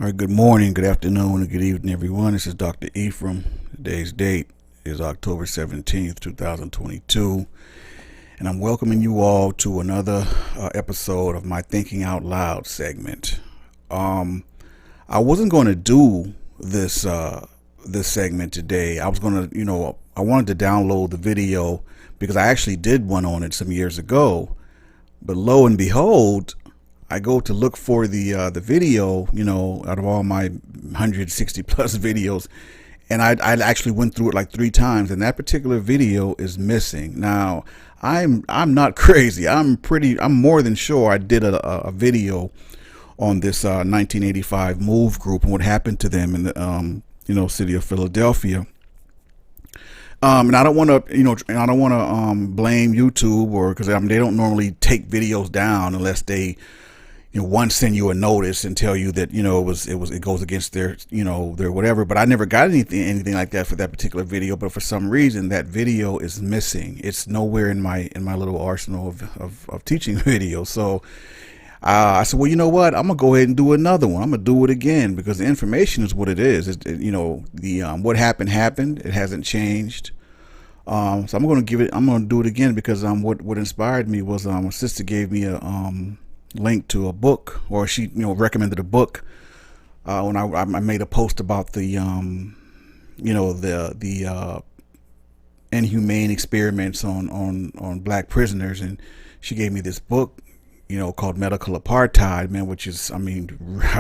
All right, good morning, good afternoon, and good evening, everyone. This is Dr. Ephraim. Today's date is October 17th, 2022, and I'm welcoming you all to another episode of my Thinking Out Loud segment. I wasn't going to do this segment today. I was going to, I wanted to download the video because I actually did one on it some years ago, but lo and behold, I go to look for the video, out of all my 160 plus videos, and I actually went through it like 3 times, and that particular video is missing. Now, I'm not crazy. I'm more than sure I did a video on this 1985 Move group and what happened to them in the city of Philadelphia. And I don't want to, blame YouTube or because they don't normally take videos down unless they one send you a notice and tell you that it goes against their their whatever. But I never got anything like that for that particular video. But for some reason that video is missing. It's nowhere in my little arsenal of teaching videos. So I said, well, you know what? I'm gonna go ahead and do another one. I'm gonna do it again because the information is what it is. What happened. It hasn't changed. So I'm gonna do it again because what inspired me was a sister gave me a link to a book, or she recommended a book when I made a post about the inhumane experiments on black prisoners, and she gave me this book called Medical Apartheid, man, which is, I'm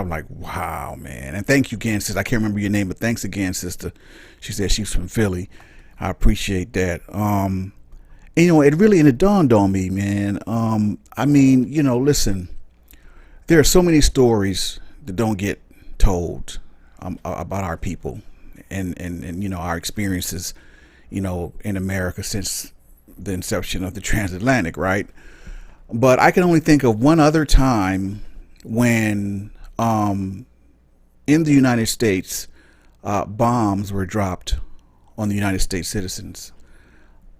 like, wow, man. And thank you again, sister. I can't remember your name, but thanks again, sister. She said she's from Philly. I appreciate that. It dawned on me, man. Listen, there are so many stories that don't get told about our people and our experiences, in America since the inception of the transatlantic, right? But I can only think of one other time when, in the United States, bombs were dropped on the United States citizens.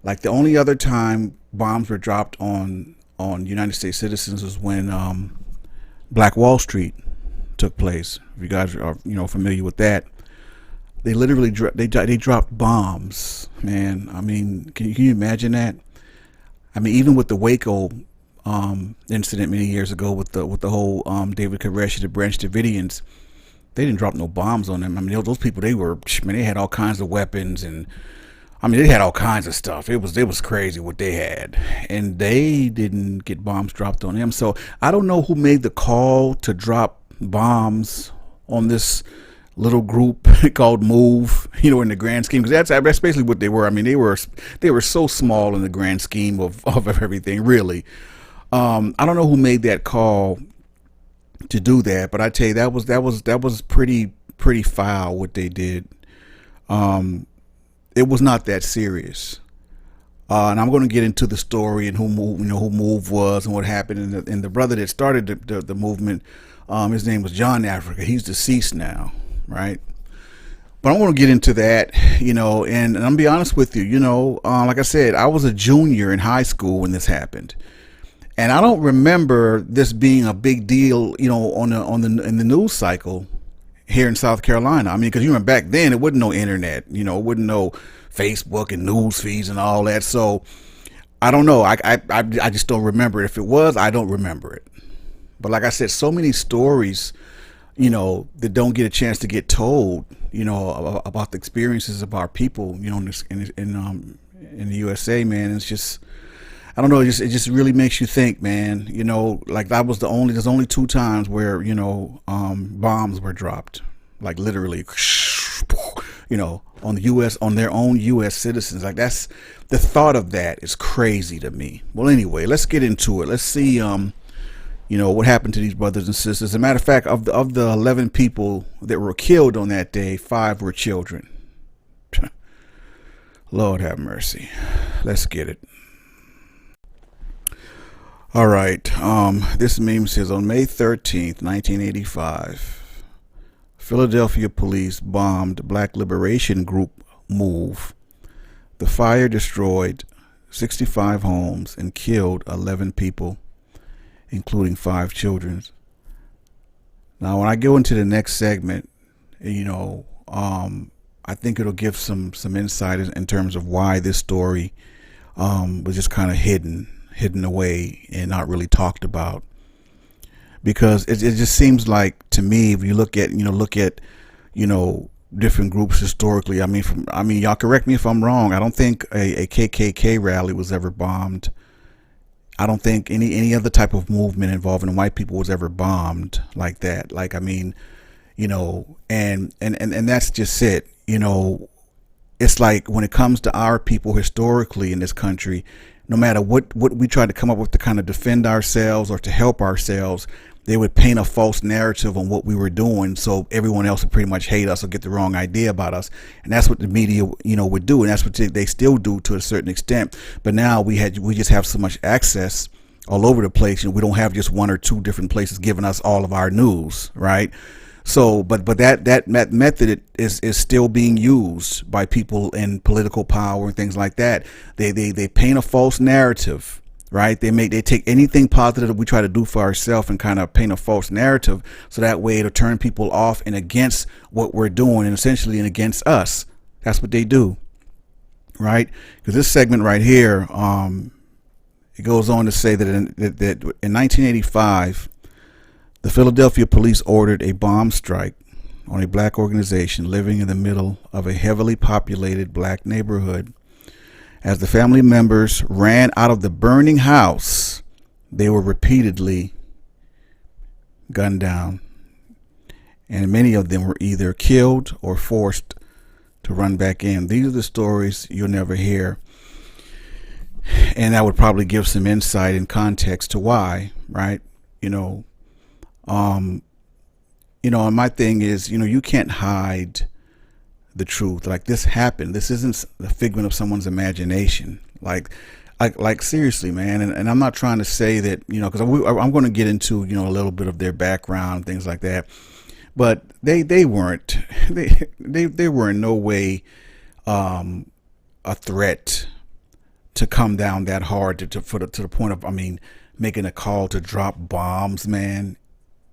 Like the only other time bombs were dropped on United States citizens was when Black Wall Street took place. If you guys are familiar with that, they literally they dropped bombs, man. Can you imagine that? Even with the Waco incident many years ago with the whole David Koresh, the Branch Davidians, they didn't drop no bombs on them. Those people, they had all kinds of weapons, and they had all kinds of stuff. It was crazy what they had, and they didn't get bombs dropped on them. So I don't know who made the call to drop bombs on this little group called Move, in the grand scheme, because that's basically what they were. They were so small in the grand scheme of everything, really. I don't know who made that call to do that, but I tell you, that was pretty foul what they did. It was not that serious, and I'm going to get into the story and who Move was and what happened. And the brother that started the movement, his name was John Africa. He's deceased now, right? But I'm going to get into that, and I'm gonna be honest with you. Like I said, I was a junior in high school when this happened, and I don't remember this being a big deal, in the news cycle here in South Carolina. Because back then it wasn't no internet, it wasn't no Facebook and news feeds and all that. So I don't know. I just don't remember it. If it was, I don't remember it. But like I said, so many stories, that don't get a chance to get told, about the experiences of our people, in the USA, man. It's just, I don't know. It just really makes you think, man. Like there's only 2 times where bombs were dropped, like literally, on their own U.S. citizens. Like that's the thought of that is crazy to me. Well, anyway, let's get into it. Let's see, what happened to these brothers and sisters. As a matter of fact, of the 11 people that were killed on that day, 5 were children. Lord have mercy. Let's get it. All right. This meme says, on May 13th, 1985, Philadelphia police bombed Black Liberation Group Move. The fire destroyed 65 homes and killed 11 people, including 5 children. Now, when I go into the next segment, I think it'll give some insight in terms of why this story was just kind of hidden away and not really talked about. Because it just seems like to me, if you look at different groups historically. Y'all correct me if I'm wrong. I don't think a KKK rally was ever bombed. I don't think any other type of movement involving white people was ever bombed like that. And that's just it. It's like when it comes to our people historically in this country, no matter what we try to come up with to kind of defend ourselves or to help ourselves, they would paint a false narrative on what we were doing, so everyone else would pretty much hate us or get the wrong idea about us. And that's what the media, would do, and that's what they still do to a certain extent. But now we just have so much access all over the place. We don't have just one or two different places giving us all of our news, right? So, but that method is still being used by people in political power and things like that. They paint a false narrative, right? They take anything positive that we try to do for ourselves and kind of paint a false narrative, so that way it'll turn people off and against what we're doing, and essentially and against us. That's what they do, right? Because this segment right here, it goes on to say that in 1985. The Philadelphia police ordered a bomb strike on a black organization living in the middle of a heavily populated black neighborhood. As the family members ran out of the burning house, they were repeatedly gunned down, and many of them were either killed or forced to run back in. These are the stories you'll never hear, and that would probably give some insight and context to why, right? And my thing is, you can't hide the truth. Like, this happened. This isn't a figment of someone's imagination. Like seriously, man. And I'm not trying to say that, because I'm going to get into, a little bit of their background, things like that. But they weren't they were in no way a threat to come down that hard to the point of, making a call to drop bombs, man,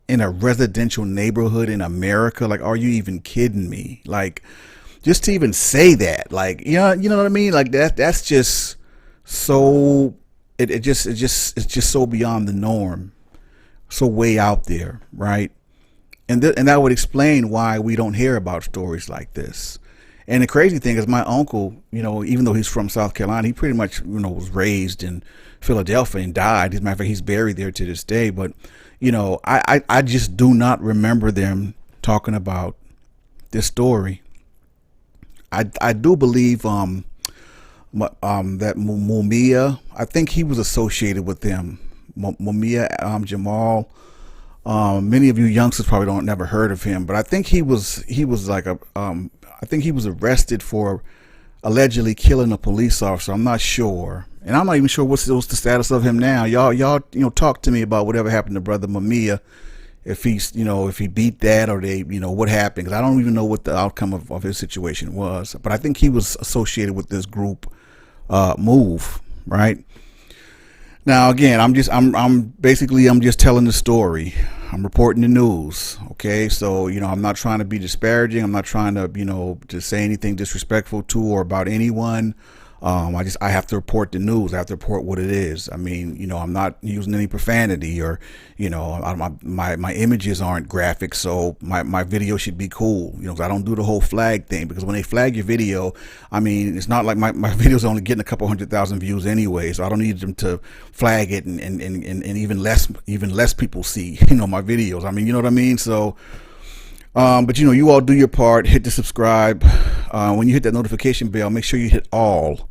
in a residential neighborhood in America. Like, are you even kidding me? Like, just to even say that, like, you know what I mean? Like, that's just so, it's just so beyond the norm, so way out there, right? And that would explain why we don't hear about stories like this. And the crazy thing is, my uncle, even though he's from South Carolina, he pretty much, was raised in Philadelphia and died. As a matter of fact, he's buried there to this day. But I just do not remember them talking about this story. I do believe that Mumia, I think he was associated with them. Mumia Jamal. Many of you youngsters probably never heard of him, but I think he was like I think he was arrested for allegedly killing a police officer. I'm not sure. And I'm not even sure what's the status of him now. Y'all, talk to me about whatever happened to Brother Mumia, if he beat that, or they, what happened. Because I don't even know what the outcome of his situation was. But I think he was associated with this group, Move, right? Now, again, I'm just telling the story. I'm reporting the news. Okay. So, I'm not trying to be disparaging. I'm not trying to, to say anything disrespectful to or about anyone. I have to report the news. I have to report what it is. I'm not using any profanity, or, my images aren't graphic. So my video should be cool. I don't do the whole flag thing, because when they flag your video, it's not like my video's only getting a couple 100,000 views anyway. So I don't need them to flag it and even less people see, my videos. You know what I mean? So, but you all do your part. Hit the subscribe. When you hit that notification bell, make sure you hit all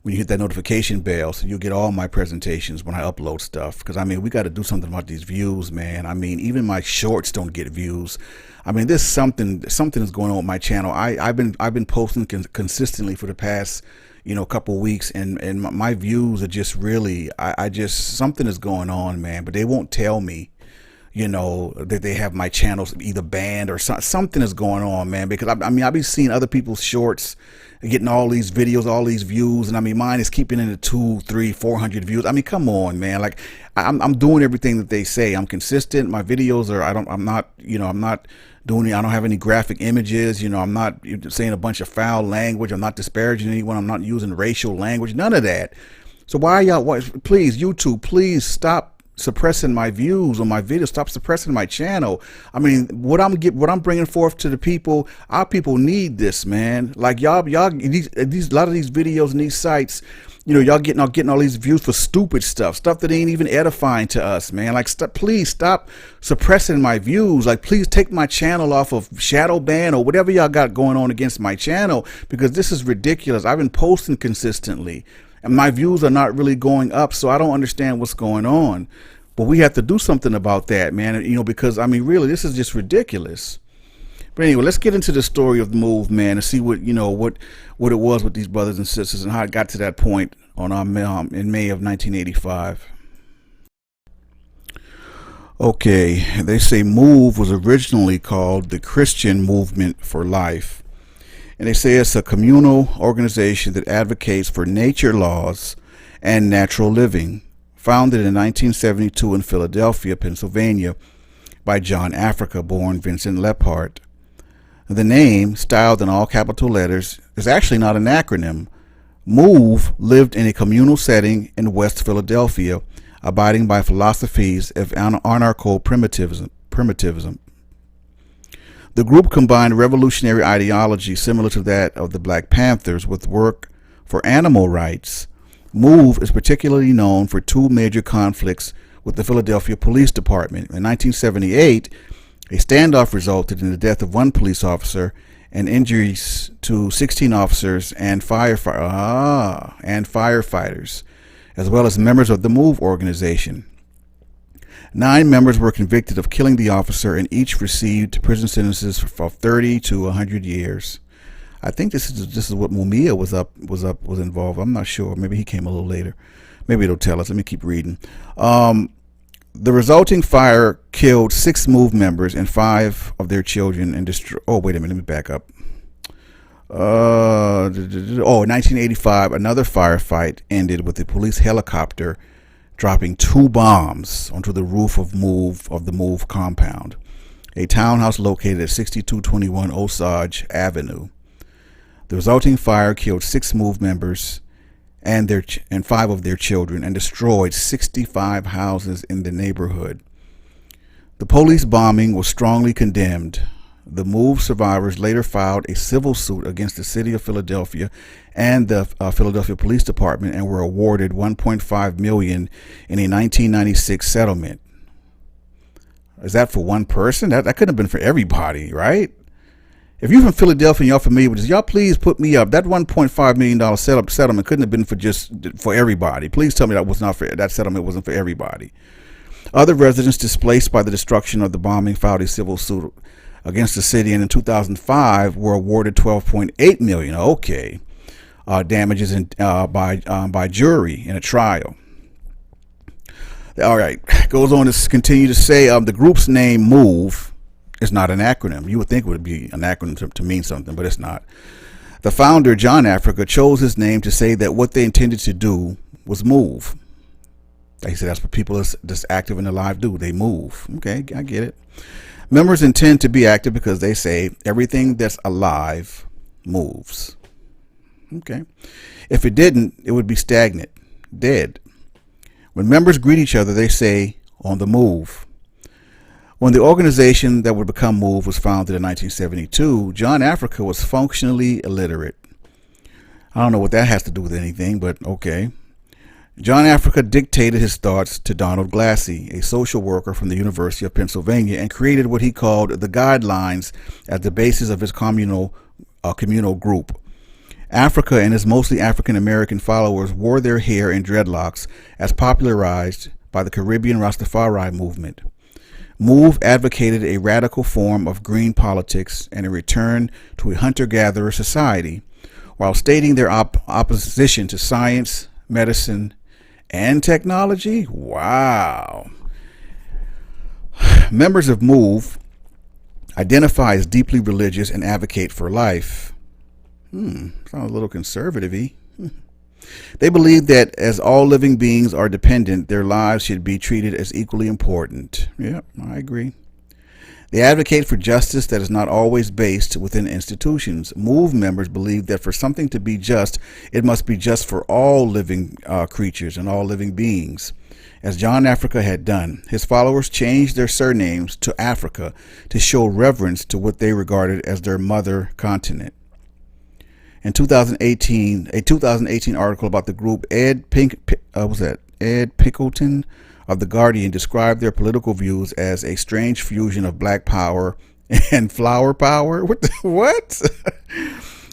when you hit that notification bell, so you'll get all my presentations when I upload stuff. Because we got to do something about these views, man. Even my shorts don't get views. There's something is going on with my channel. I've been posting consistently for the past couple weeks, and my views are just really, something is going on, man. But they won't tell me. that they have my channels either banned or something is going on, man. Because I mean, I've been seeing other people's shorts getting all these videos, all these views, and I mean, mine is keeping in the 200, 300, 400 views. I mean, come on, man. Like, I'm doing everything that they say. I'm consistent. My videos are, I'm not doing it. I don't have any graphic images. I'm not saying a bunch of foul language. I'm not disparaging anyone. I'm not using racial language. None of that. So why y'all? Please, YouTube, please stop suppressing my views on my videos. Stop suppressing my channel. I mean, what I'm bringing forth to the people, our people need this, man. Like y'all these a lot of these videos and these sites, y'all getting all these views for stupid stuff that ain't even edifying to us, man. Like, please stop suppressing my views. Like, please take my channel off of shadow ban or whatever y'all got going on against my channel, because this is ridiculous. I've been posting consistently and my views are not really going up, so I don't understand what's going on. But we have to do something about that, man, because I mean, really, this is just ridiculous. But anyway, let's get into the story of the move, man, and see what what it was with these brothers and sisters and how it got to that point on in May of 1985. Okay, they say MOVE was originally called the Christian Movement for Life. And they say it's a communal organization that advocates for nature laws and natural living, founded in 1972 in Philadelphia, Pennsylvania, by John Africa, born Vincent Lephart. The name, styled in all capital letters, is actually not an acronym. MOVE lived in a communal setting in West Philadelphia, abiding by philosophies of anarcho-primitivism. The group combined revolutionary ideology similar to that of the Black Panthers with work for animal rights. MOVE is particularly known for two major conflicts with the Philadelphia Police Department. In 1978, a standoff resulted in the death of one police officer and injuries to 16 officers and firefighters, as well as members of the MOVE organization. 9 members were convicted of killing the officer, and each received prison sentences of 30 to 100 years. I think this is what Mumia was involved. I'm not sure. Maybe he came a little later. Maybe it'll tell us. Let me keep reading. The resulting fire killed 6 MOVE members and 5 of their children and destroyed. Oh, wait a minute. Let me back up. In 1985, another firefight ended with a police helicopter dropping 2 bombs onto the roof of the MOVE compound, a townhouse located at 6221 Osage Avenue. The resulting fire killed 6 MOVE members and 5 of their children and destroyed 65 houses in the neighborhood. The police bombing was strongly condemned. The MOVE survivors later filed a civil suit against the city of Philadelphia and the Philadelphia Police Department and were awarded $1.5 million in a 1996 settlement. Is that for one person? That couldn't have been for everybody, right? If you're from Philadelphia and y'all familiar with this, y'all please put me up. That $1.5 million settlement couldn't have been for everybody. Please tell me that settlement wasn't for everybody. Other residents displaced by the destruction of the bombing filed a civil suit against the city, and in 2005 were awarded $12.8 million. Okay, damages by jury in a trial. All right, goes on to continue to say the group's name MOVE is not an acronym. You would think it would be an acronym to mean something, but it's not. The founder, John Africa, chose his name to say that what they intended to do was move. He said that's what people that's active and alive do. They move. Okay, I get it. Members intend to be active because they say everything that's alive moves. Okay. If it didn't, it would be stagnant, dead. When members greet each other, they say, on the move. When the organization that would become MOVE was founded in 1972, John Africa was functionally illiterate. I don't know what that has to do with anything, but okay. John Africa dictated his thoughts to Donald Glassy, a social worker from the University of Pennsylvania, and created what he called the guidelines as the basis of his communal group. Africa and his mostly African-American followers wore their hair in dreadlocks as popularized by the Caribbean Rastafari movement. MOVE advocated a radical form of green politics and a return to a hunter-gatherer society, while stating their opposition to science, medicine, and technology. Wow. Members of MOVE identify as deeply religious and advocate for life. Sounds a little conservative-y. They believe that as all living beings are dependent, their lives should be treated as equally important. Yep, I agree. They advocate for justice that is not always based within institutions. MOVE members believe that for something to be just, it must be just for all living creatures and all living beings. As John Africa had done, his followers changed their surnames to Africa to show reverence to what they regarded as their mother continent. In 2018, a 2018 article about the group Ed Pickleton of The Guardian described their political views as a strange fusion of black power and flower power. What?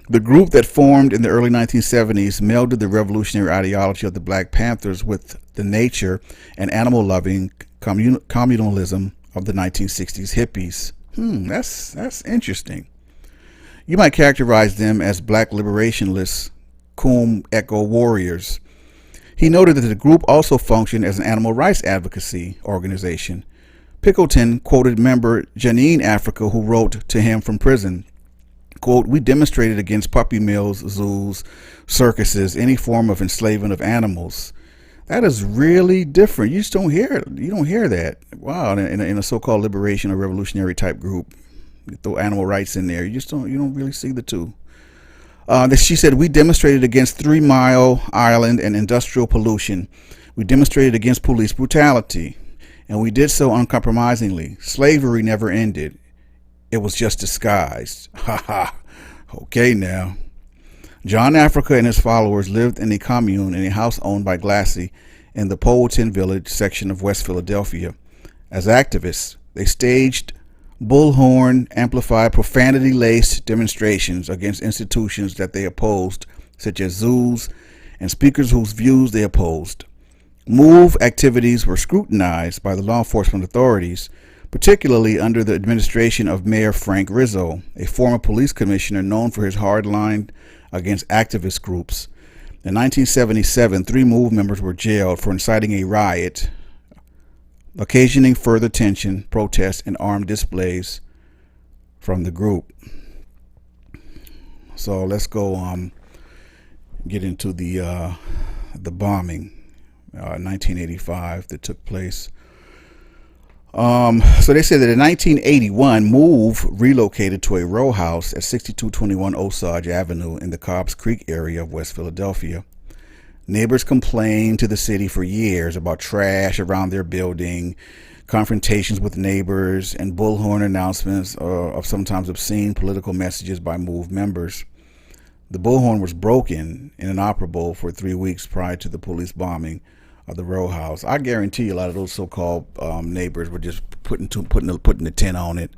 The group that formed in the early 1970s melded the revolutionary ideology of the Black Panthers with the nature and animal-loving communalism of the 1960s hippies. That's interesting. You might characterize them as black liberationists, cum echo warriors. He noted that the group also functioned as an animal rights advocacy organization. Pickleton quoted member Janine Africa, who wrote to him from prison, quote, "We demonstrated against puppy mills, zoos, circuses, any form of enslavement of animals." That is really different. You just don't hear it. You don't hear that. Wow, in a so-called liberation or revolutionary type group, you throw animal rights in there. You don't really see the two. She said, "We demonstrated against 3 Mile Island and industrial pollution. We demonstrated against police brutality, and we did so uncompromisingly. Slavery never ended. It was just disguised." Ha ha. Okay now. John Africa and his followers lived in a commune in a house owned by Glassy in the Powelton Village section of West Philadelphia. As activists, they staged bullhorn amplified profanity-laced demonstrations against institutions that they opposed, such as zoos and speakers whose views they opposed. MOVE activities were scrutinized by the law enforcement authorities, particularly under the administration of Mayor Frank Rizzo, a former police commissioner known for his hard line against activist groups. In 1977, 3 MOVE members were jailed for inciting a riot, occasioning further tension, protests, and armed displays from the group. So let's go get into the bombing in 1985 that took place. So they said that in 1981, MOVE relocated to a row house at 6221 Osage Avenue in the Cobbs Creek area of West Philadelphia. Neighbors complained to the city for years about trash around their building, confrontations with neighbors, and bullhorn announcements of sometimes obscene political messages by MOVE members. The bullhorn was broken and inoperable for 3 weeks prior to the police bombing of the row house. I guarantee you a lot of those so-called neighbors were just putting the tin on it,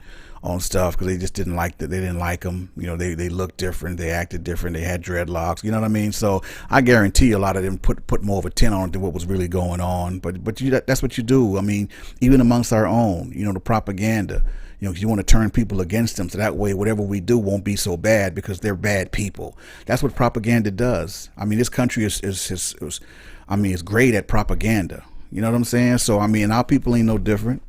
on stuff, because they just didn't like that. They didn't like them. You know, they looked different, they acted different, they had dreadlocks. You know what I mean? So I guarantee you a lot of them put more of a tin on it than what was really going on. But that's what you do. I mean, even amongst our own, you know, the propaganda. You know, you want to turn people against them, so that way whatever we do won't be so bad because they're bad people. That's what propaganda does. I mean, this country is great at propaganda. You know what I'm saying? So, I mean, our people ain't no different.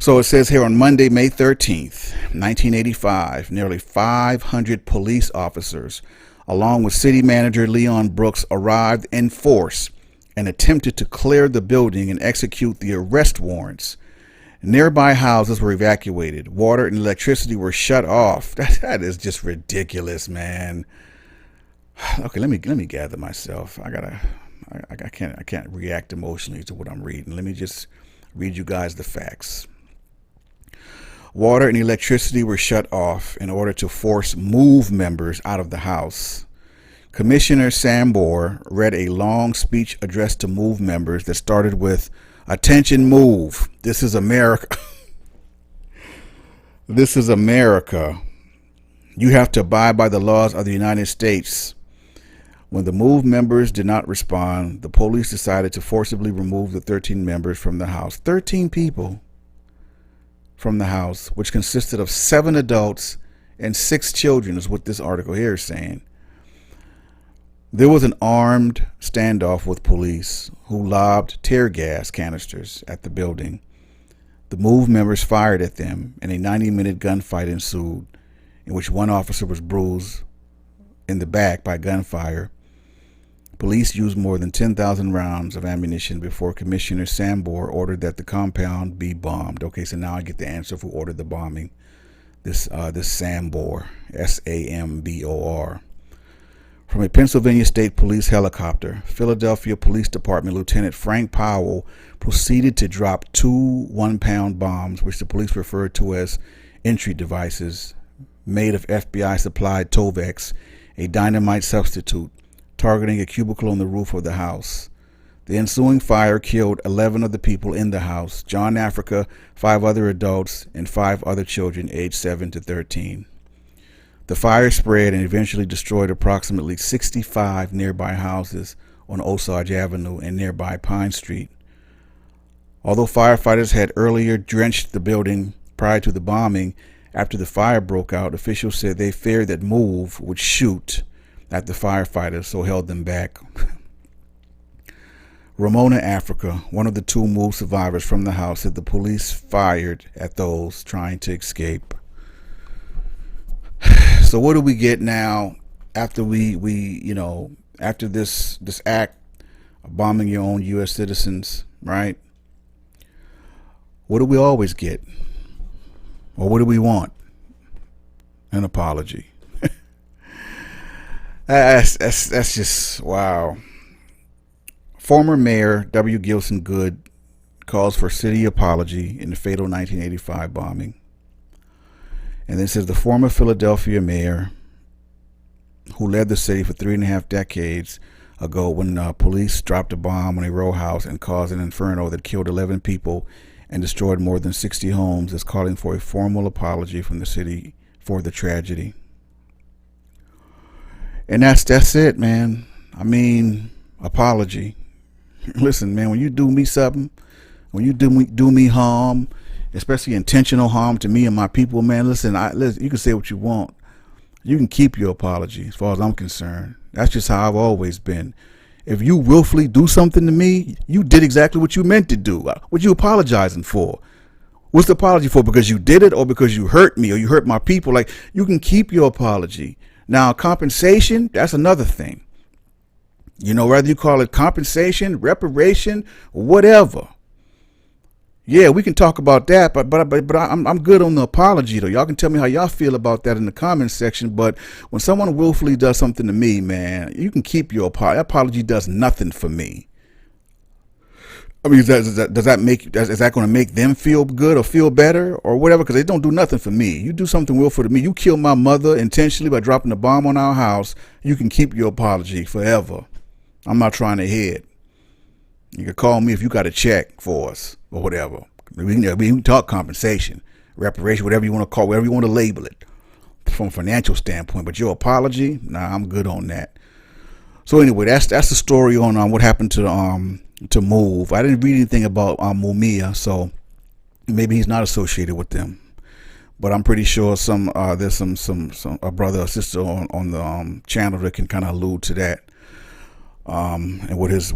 So it says here on Monday, May 13th, 1985, nearly 500 police officers, along with city manager Leon Brooks, arrived in force and attempted to clear the building and execute the arrest warrants. Nearby houses were evacuated. Water and electricity were shut off. That is just ridiculous, man. Okay, let me gather myself. I can't react emotionally to what I'm reading. Let me just read you guys the facts. Water and electricity were shut off in order to force MOVE members out of the house. Commissioner Sambor read a long speech addressed to MOVE members that started with, "Attention MOVE, this is America. This is America. You have to abide by the laws of the United States." When the MOVE members did not respond, the police decided to forcibly remove the 13 members from the house. 13 people from the house, which consisted of 7 adults and 6 children, is what this article here is saying. There was an armed standoff with police who lobbed tear gas canisters at the building. The MOVE members fired at them, and a 90-minute gunfight ensued, in which one officer was bruised in the back by gunfire. Police used more than 10,000 rounds of ammunition before Commissioner Sambor ordered that the compound be bombed. Okay, so now I get the answer of who ordered the bombing. This Sambor, S-A-M-B-O-R. From a Pennsylvania State Police helicopter, Philadelphia Police Department Lieutenant Frank Powell proceeded to drop 2 one-pound bombs, which the police referred to as entry devices, made of FBI-supplied Tovex, a dynamite substitute, targeting a cubicle on the roof of the house. The ensuing fire killed 11 of the people in the house, John Africa, 5 other adults, and 5 other children aged 7 to 13. The fire spread and eventually destroyed approximately 65 nearby houses on Osage Avenue and nearby Pine Street. Although firefighters had earlier drenched the building prior to the bombing, after the fire broke out, officials said they feared that MOVE would shoot at the firefighters, so held them back. Ramona Africa, one of the 2 MOVE survivors from the house, said the police fired at those trying to escape. So what do we get now after after this act of bombing your own U.S. citizens, right? What do we always get? Or what do we want? An apology. That's just wow. Former Mayor W. Gilson Good calls for city apology in the fatal 1985 bombing. And then says the former Philadelphia mayor, who led the city for 3.5 decades ago when police dropped a bomb on a row house and caused an inferno that killed 11 people and destroyed more than 60 homes, is calling for a formal apology from the city for the tragedy. And that's it, man. I mean, apology. Listen, man, when you do me something, when you do me harm, especially intentional harm to me and my people, man, listen, you can say what you want. You can keep your apology as far as I'm concerned. That's just how I've always been. If you willfully do something to me, you did exactly what you meant to do. What you apologizing for? What's the apology for? Because you did it or because you hurt me or you hurt my people? Like, you can keep your apology. Now, compensation, that's another thing. Whether you call it compensation, reparation, or whatever. Yeah, we can talk about that, but I'm good on the apology though. Y'all can tell me how y'all feel about that in the comments section. But when someone willfully does something to me, man, you can keep your apology. That apology does nothing for me. I mean, is that going to make them feel good or feel better or whatever? Because they don't do nothing for me. You do something willful to me. You kill my mother intentionally by dropping a bomb on our house. You can keep your apology forever. I'm not trying to hit. You can call me if you got a check for us or whatever. We can talk compensation, reparation, whatever you want to call, whatever you want to label it from a financial standpoint. But your apology, nah, I'm good on that. So anyway, that's the story on what happened to MOVE. I didn't read anything about Mumia, so maybe he's not associated with them. But I'm pretty sure there's some a brother or sister on the channel that can kind of allude to that. And what his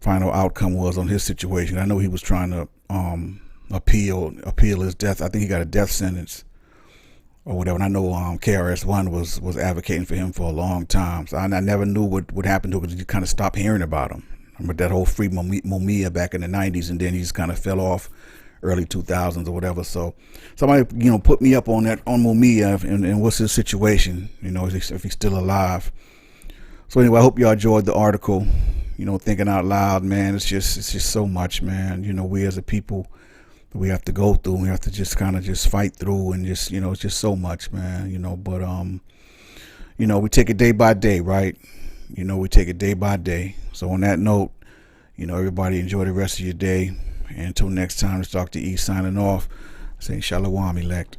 final outcome was on his situation. I know he was trying to appeal his death. I think he got a death sentence or whatever. And I know KRS-One was advocating for him for a long time. So I never knew what would happen to him because you kind of stopped hearing about him. But that whole free Mumia back in the 90s, and then he just kind of fell off early 2000s or whatever. So somebody put me up on that on Mumia and what's his situation, if he's still alive. So anyway, I hope y'all enjoyed the article. Thinking out loud, man. It's just so much, man. We as a people, we have to go through. We have to just kind of just fight through, and just it's just so much, man. But we take it day by day, right? We take it day by day. So on that note, everybody enjoy the rest of your day. And until next time, it's Dr. E signing off, saying Shalom elect.